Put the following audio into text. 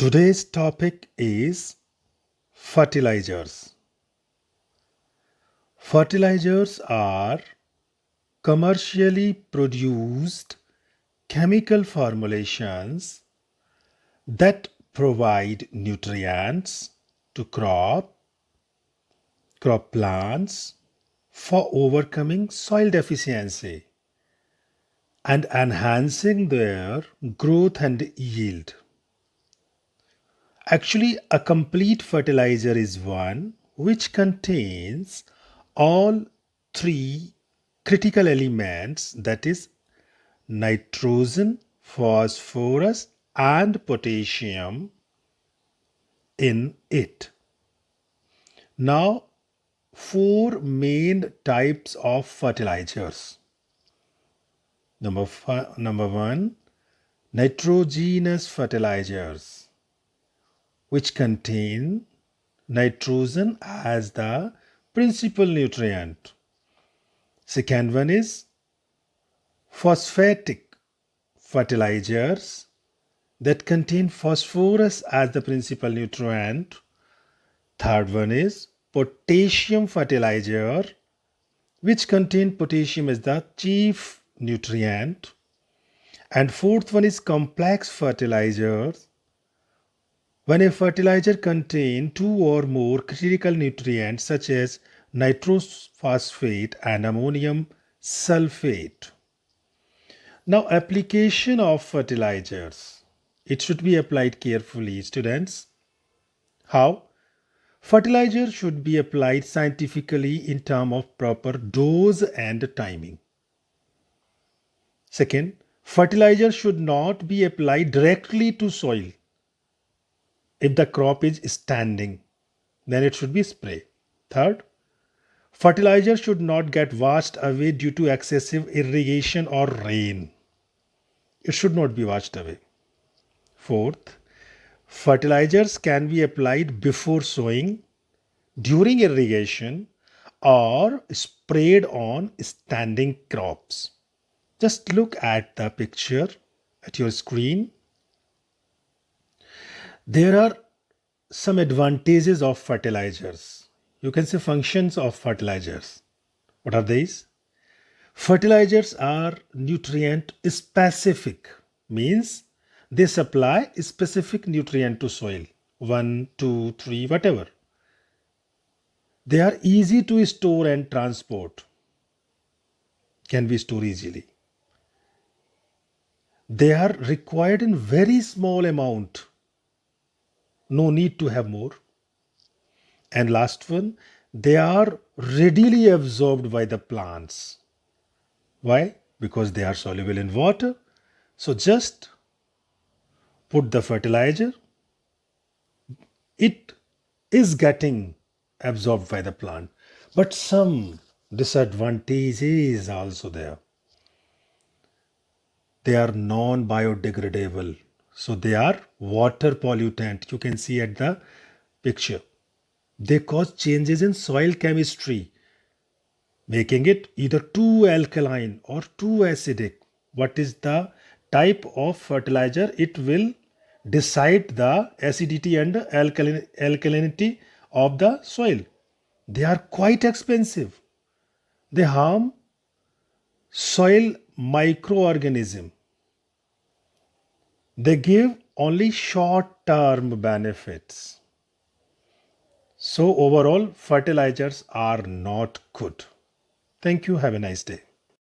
Today's topic is fertilizers. Fertilizers are commercially produced chemical formulations that provide nutrients to crop plants for overcoming soil deficiency and enhancing their growth and yield. Actually, a complete fertilizer is one which contains all three critical elements, that is nitrogen, phosphorus and potassium in it. Now, four main types of fertilizers. Number one, nitrogenous fertilizers, which contain nitrogen as the principal nutrient. Second one is phosphatic fertilizers that contain phosphorus as the principal nutrient. Third one is potassium fertilizer, which contain potassium as the chief nutrient. And fourth one is complex fertilizers, when a fertilizer contains two or more critical nutrients such as nitrous phosphate and ammonium sulfate. Now, application of fertilizers. It should be applied carefully, students. How? Fertilizer should be applied scientifically in terms of proper dose and timing. Second, fertilizer should not be applied directly to soil. If the crop is standing, then it should be sprayed. Third, fertilizer should not get washed away due to excessive irrigation or rain. It should not be washed away. Fourth, fertilizers can be applied before sowing, during irrigation, or sprayed on standing crops. Just look at the picture at your screen. There are some advantages of fertilizers. You can say functions of fertilizers. What are these? Fertilizers are nutrient specific, means they supply a specific nutrient to soil, 1, 2, 3, whatever. They are easy to store and transport, can be stored easily. They are required in very small amount. No need to have more. And last one, they are readily absorbed by the plants. Why? Because they are soluble in water. So just put the fertilizer. It is getting absorbed by the plant. But some disadvantages also there. They are non-biodegradable. So they are water pollutant. You can see at the picture. They cause changes in soil chemistry, making it either too alkaline or too acidic. What is the type of fertilizer? It will decide the acidity and alkalinity of the soil. They are quite expensive. They harm soil microorganism. They give only short-term benefits. So overall, fertilizers are not good. Thank you. Have a nice day.